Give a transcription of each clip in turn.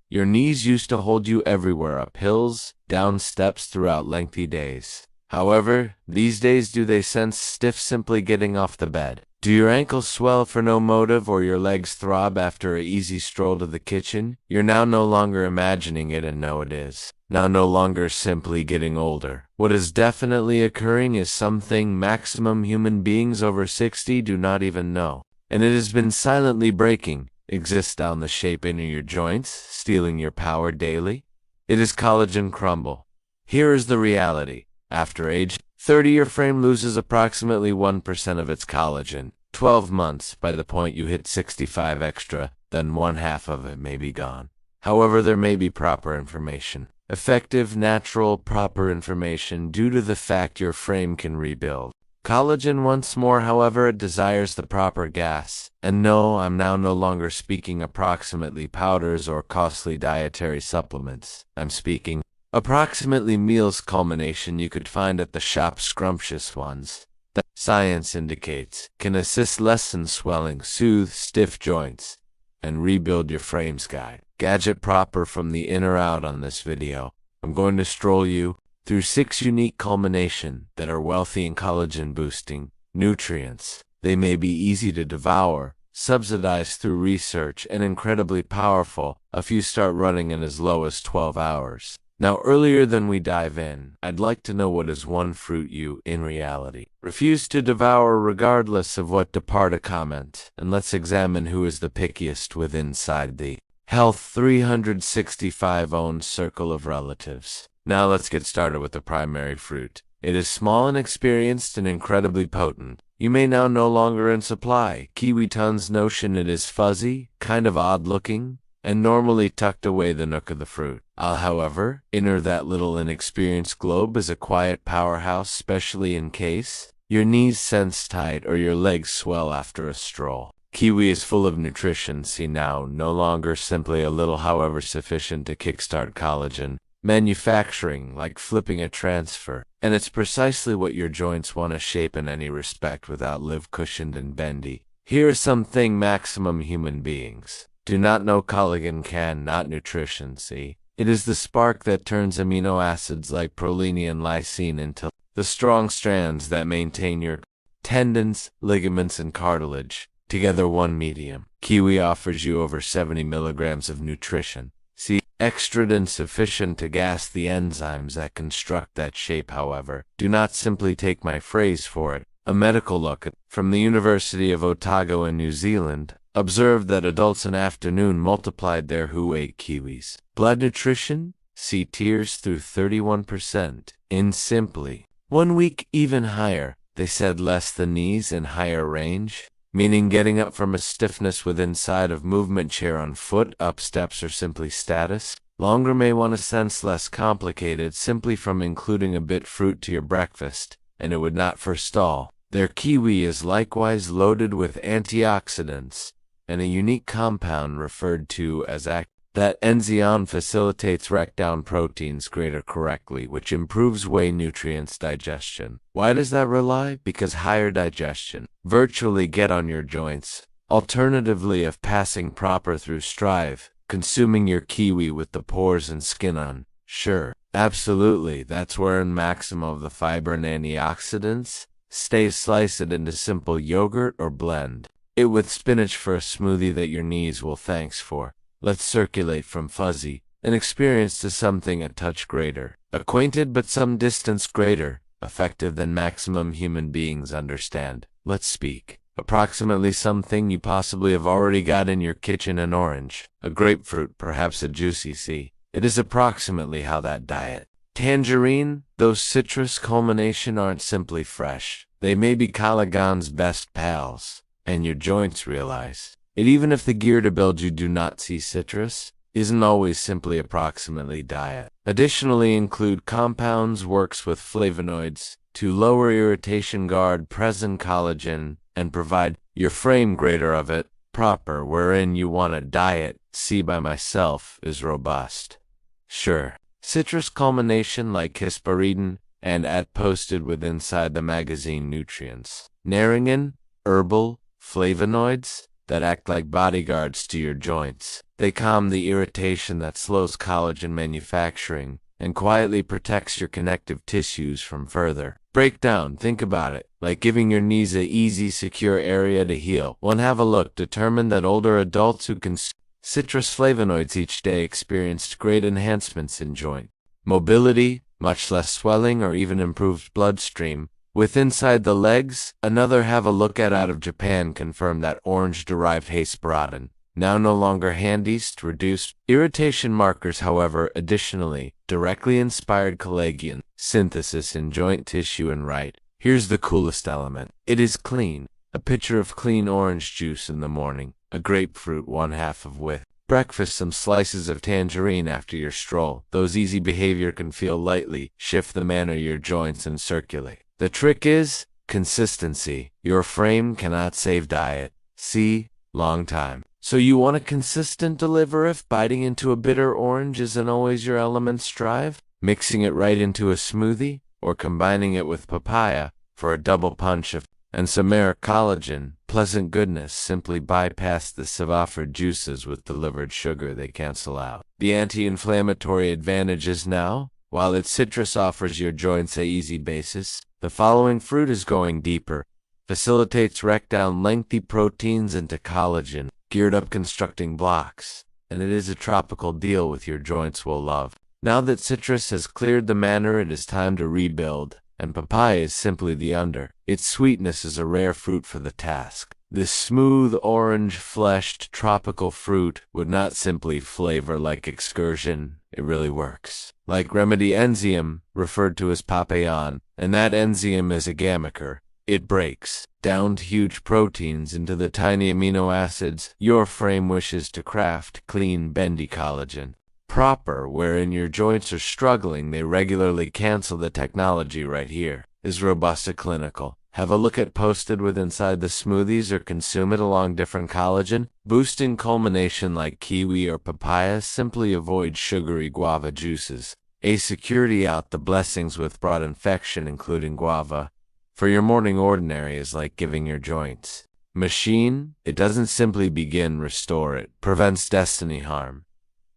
Your knees used to hold you everywhere, up hills, down steps throughout lengthy days. However, these days do they sense stiff simply getting off the bed? Do your ankles swell for no motive or your legs throb after an easy stroll to the kitchen? You're now no longer imagining it and know it is. Now no longer simply getting older. What is definitely occurring is something maximum human beings over 60 do not even know. And it has been silently breaking, exists down the shape into your joints, stealing your power daily. It is collagen crumble. Here is the reality. After age 30, your frame loses approximately 1% of its collagen. 12 months, by the point you hit 65 extra, then one half of it may be gone. However, there may be proper information. Effective, natural, proper information due to the fact your frame can rebuild. Collagen once more, however, it desires the proper gas. And no, I'm now no longer speaking approximately powders or costly dietary supplements. I'm speaking approximately meals culmination you could find at the shop, scrumptious ones that science indicates can assist lessen swelling, soothe stiff joints, and rebuild your frame's guide. Gadget proper from the inner out on this video. I'm going to stroll you through 6 unique culmination that are wealthy in collagen boosting nutrients. They may be easy to devour, subsidized through research, and incredibly powerful. A few start running in as low as 12 hours. Now, earlier than we dive in, I'd like to know what is one fruit you, in reality, refuse to devour regardless of what depart a comment, and let's examine who is the pickiest with inside the Health 365 own circle of relatives. Now let's get started with the primary fruit. It is small, inexperienced, and incredibly potent. You may now no longer in supply. Kiwi tons notion it is fuzzy, kind of odd looking, and normally tucked away the nook of the fruit. However, inner that little inexperienced globe is a quiet powerhouse, especially in case your knees sense tight or your legs swell after a stroll. Kiwi is full of nutrition. See now, no longer simply a little, however sufficient to kickstart collagen manufacturing, like flipping a transfer. And it's precisely what your joints want to shape in any respect without live cushioned and bendy. Here is something maximum human beings do not know collagen can, not nutrition, see? It is the spark that turns amino acids like proline and lysine into the strong strands that maintain your tendons, ligaments, and cartilage together one medium. Kiwi offers you over 70 milligrams of nutrition. See, extra than sufficient to gas the enzymes that construct that shape. However, do not simply take my phrase for it. A medical look from the University of Otago in New Zealand observed that adults in afternoon multiplied their who ate kiwis. Blood nutrition? See tears through 31%. In simply 1 week, even higher. They said less than knees in higher range, meaning getting up from a stiffness with inside of movement chair on foot, up steps, or simply status. Longer may want to sense less complicated simply from including a bit fruit to your breakfast, and it would not forestall. Their kiwi is likewise loaded with antioxidants and a unique compound referred to as that enzyme facilitates breakdown proteins greater correctly, which improves whey nutrients digestion. Why does that rely? Because higher digestion virtually get on your joints. Alternatively, if passing proper through strive, consuming your kiwi with the pores and skin on. Sure, absolutely, that's where in maximum of the fiber and antioxidants. Stay, slice it into simple yogurt or blend it with spinach for a smoothie that your knees will thanks for. Let's circulate from fuzzy and experience to something a touch greater, acquainted but some distance greater, effective than maximum human beings understand. Let's speak. Approximately something you possibly have already got in your kitchen: an orange, a grapefruit, perhaps a juicy C. It is approximately how that diet. Tangerine, those citrus culmination aren't simply fresh. They may be collagen's best pals, and your joints realize it. Even if the gear to build you do not see citrus, isn't always simply approximately diet. Additionally include compounds works with flavonoids to lower irritation, guard present collagen, and provide your frame greater of it, proper wherein you want a diet, see by myself, is robust. Sure, citrus culmination like hesperidin and at posted with inside the magazine nutrients. Naringin, herbal, flavonoids, that act like bodyguards to your joints. They calm the irritation that slows collagen manufacturing and quietly protects your connective tissues from further breakdown. Think about it, like giving your knees a easy, secure area to heal. One have a look determined that older adults who consume citrus flavonoids each day experienced great enhancements in joint mobility, much less swelling, or even improved bloodstream. With inside the legs, another have a look at out of Japan confirmed that orange-derived hesperadin, now no longer handist, reduced irritation markers. However, additionally, directly inspired collagen synthesis in joint tissue. And right, here's the coolest element. It is clean. A pitcher of clean orange juice in the morning, a grapefruit 1/2 of with breakfast, some slices of tangerine after your stroll. Those easy behavior can feel lightly shift the manner your joints and circulate. The trick is consistency. Your frame cannot save diet. See, long time. So you want a consistent deliver. If biting into a bitter orange isn't always your element, strive mixing it right into a smoothie or combining it with papaya for a double punch of and some rare collagen, pleasant goodness. Simply bypass the offered juices with delivered sugar. They cancel out the anti-inflammatory advantages. Now, while its citrus offers your joints a easy basis, the following fruit is going deeper, facilitates break down lengthy proteins into collagen, geared up constructing blocks, and it is a tropical deal with your joints will love. Now that citrus has cleared the manor, it is time to rebuild, and papaya is simply the under. Its sweetness is a rare fruit for the task. This smooth, orange-fleshed tropical fruit would not simply flavor like excursion, it really works like remedy enzyme, referred to as papayan, and that enzyme is a gamaker. It breaks down huge proteins into the tiny amino acids your frame wishes to craft clean, bendy collagen. Proper, wherein your joints are struggling, they regularly cancel. The technology right here is robust clinical. Have a look at posted with inside the smoothies or consume it along different collagen boosting culmination like kiwi or papaya. Simply avoid sugary guava juices. A security out the blessings with broad infection including guava. For your morning ordinary is like giving your joints machine. It doesn't simply begin, restore it, prevents destiny harm.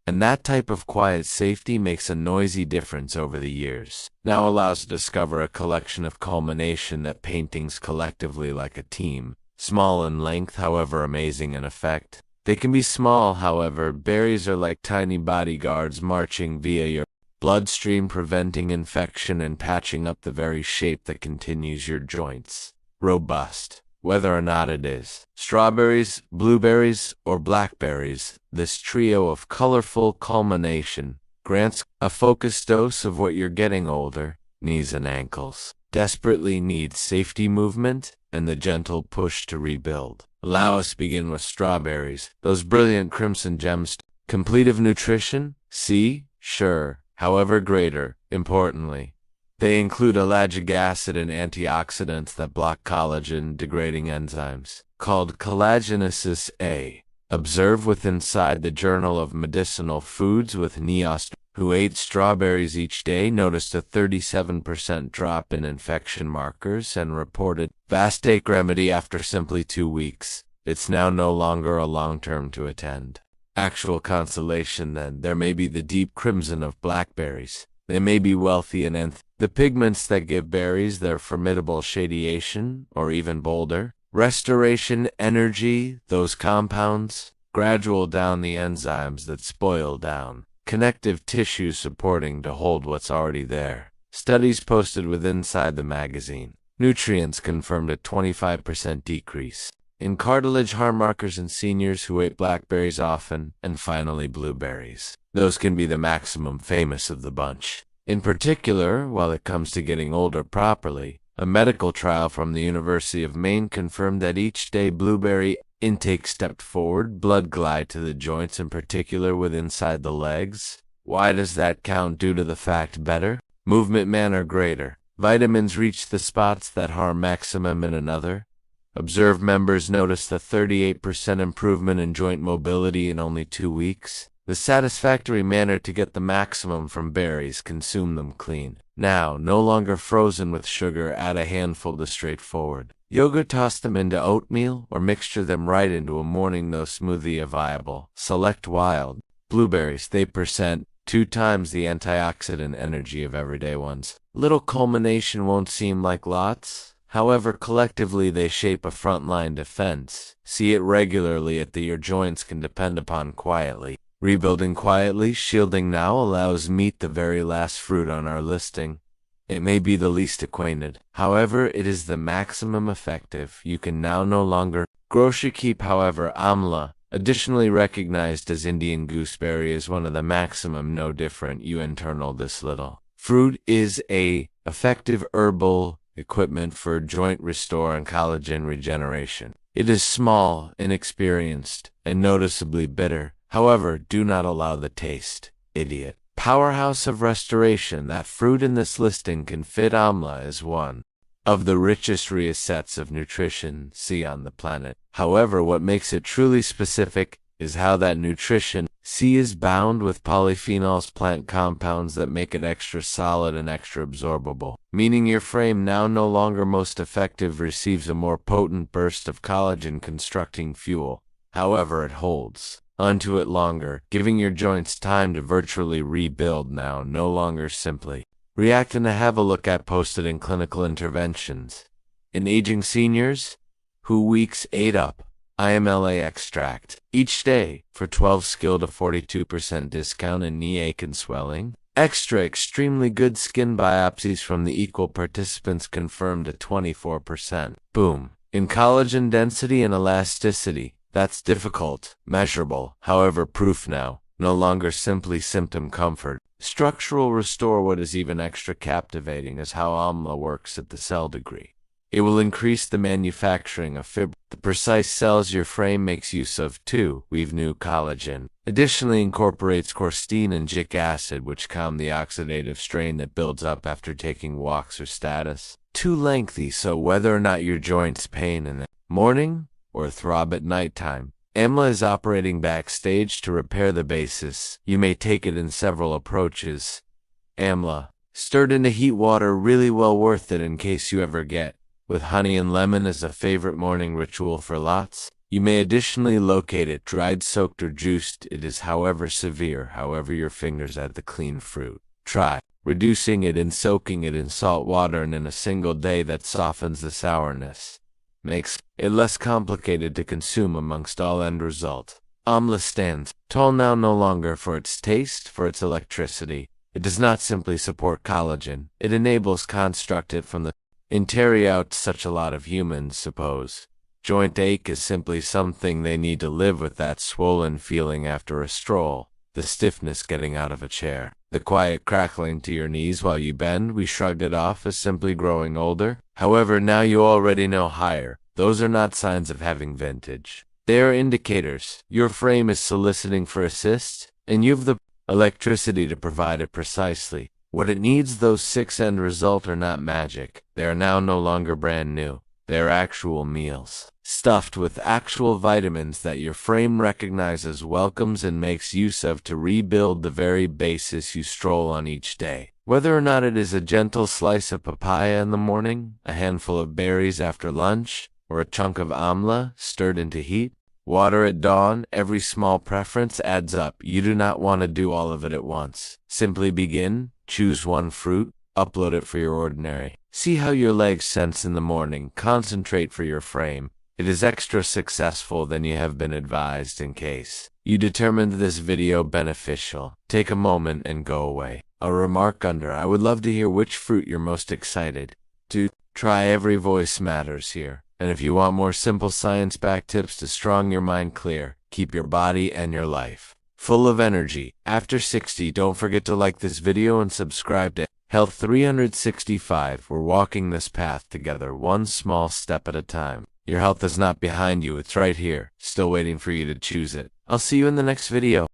And that type of quiet safety makes a noisy difference over the years. Now allows to discover a collection of culmination that paintings collectively like a team. Small in length, however amazing in effect. They can be small, however, berries are like tiny bodyguards marching via your bloodstream, preventing infection and patching up the very shape that continues your joints. Robust. Whether or not it is strawberries, blueberries, or blackberries, this trio of colorful culmination grants a focused dose of what you're getting older. Knees and ankles desperately need safety movement and the gentle push to rebuild. Allow us begin with strawberries, those brilliant crimson gems, complete of nutrition, see, sure, however greater, importantly. They include ellagic acid and antioxidants that block collagen-degrading enzymes, called collagenesis A. Observe with inside the Journal of Medicinal Foods with Neost, who ate strawberries each day, noticed a 37% drop in infection markers and reported vast ache remedy after simply 2 weeks. It's now no longer a long-term to attend. Actual consolation then, there may be the deep crimson of blackberries. They may be wealthy in the pigments that give berries their formidable shadiation, or even bolder restoration energy, those compounds, gradual down the enzymes that spoil down connective tissue supporting to hold what's already there. Studies posted with inside the magazine. Nutrients confirmed a 25% decrease in cartilage harm markers in seniors who ate blackberries often, and finally blueberries. Those can be the maximum famous of the bunch. In particular, while it comes to getting older properly, a medical trial from the University of Maine confirmed that each day blueberry intake stepped forward, blood glide to the joints, in particular with inside the legs. Why does that count? Due to the fact better movement manner greater. Vitamins reach the spots that harm maximum in another. Observed members noticed a 38% improvement in joint mobility in only 2 weeks. The satisfactory manner to get the maximum from berries, consume them clean. Now, no longer frozen with sugar, add a handful to straightforward. Yogurt, toss them into oatmeal, or mixture them right into a morning no smoothie viable. Select wild blueberries. They present 2 times the antioxidant energy of everyday ones. Little culmination won't seem like lots. However, collectively they shape a frontline defense. See it regularly at your joints can depend upon quietly. Rebuilding quietly, shielding now allows meet the very last fruit on our listing. It may be the least acquainted. However, it is the maximum effective. You can now no longer grocery keep. However, amla, additionally recognized as Indian gooseberry, is one of the maximum no different. You internal this little fruit is a effective herbal equipment for joint restore and collagen regeneration. It is small, inexperienced, and noticeably bitter. However, do not allow the taste, idiot. Powerhouse of restoration. That fruit in this listing can fit. Amla is one of the richest resets of nutrition see on the planet. However, what makes it truly specific is how that nutrition C is bound with polyphenols, plant compounds that make it extra solid and extra absorbable, meaning your frame now no longer most effective receives a more potent burst of collagen constructing fuel. However, it holds onto it longer, giving your joints time to virtually rebuild now, no longer simply react. And to have a look at posted in clinical interventions. In aging seniors who weeks 8 up, IMLA extract each day for 12 skill to 42% discount in knee ache and swelling. Extra extremely good skin biopsies from the equal participants confirmed at 24%. Boom. In collagen density and elasticity. That's difficult, measurable, however proof now, no longer simply symptom comfort. Structural restore. What is even extra captivating is how amla works at the cell degree. It will increase the manufacturing of fibrin, the precise cells your frame makes use of too. Weave new collagen. Additionally incorporates quercetin and jic acid, which calm the oxidative strain that builds up after taking walks or status. Too lengthy, so whether or not your joints pain in the morning or throb at nighttime, amla is operating backstage to repair the basis. You may take it in several approaches. Amla, stirred into heat water, really well worth it in case you ever get with honey and lemon as a favorite morning ritual for lots. You may additionally locate it dried, soaked, or juiced. It is however severe, however your fingers at the clean fruit. Try reducing it and soaking it in salt water, and in a single day that softens the sourness. Makes it less complicated to consume. Amongst all end result, amla stands tall now no longer for its taste, for its electricity. It does not simply support collagen, it enables construct it from the interior out. Such a lot of humans suppose joint ache is simply something they need to live with, that swollen feeling after a stroll, the stiffness getting out of a chair, the quiet crackling to your knees while you bend. We shrugged it off as simply growing older. However, now you already know higher. Those are not signs of having vintage. They are indicators. Your frame is soliciting for assist, and you have the electricity to provide it precisely what it needs. Those 6 end result are not magic. They are now no longer brand new. They are actual meals, stuffed with actual vitamins that your frame recognizes, welcomes, and makes use of to rebuild the very basis you stroll on each day. Whether or not it is a gentle slice of papaya in the morning, a handful of berries after lunch, or a chunk of amla stirred into heat water at dawn, every small preference adds up. You do not want to do all of it at once. Simply begin, choose one fruit, upload it for your ordinary. See how your legs sense in the morning. Concentrate for your frame. It is extra successful than you have been advised. In case you determined this video beneficial, take a moment and go away. A remark under. I would love to hear which fruit you're most excited to try. Every voice matters here. And if you want more simple science-backed tips to strong your mind clear, keep your body and your life full of energy after 60, don't forget to like this video and subscribe to Health 365. We're walking this path together, one small step at a time. Your health is not behind you, it's right here, still waiting for you to choose it. I'll see you in the next video.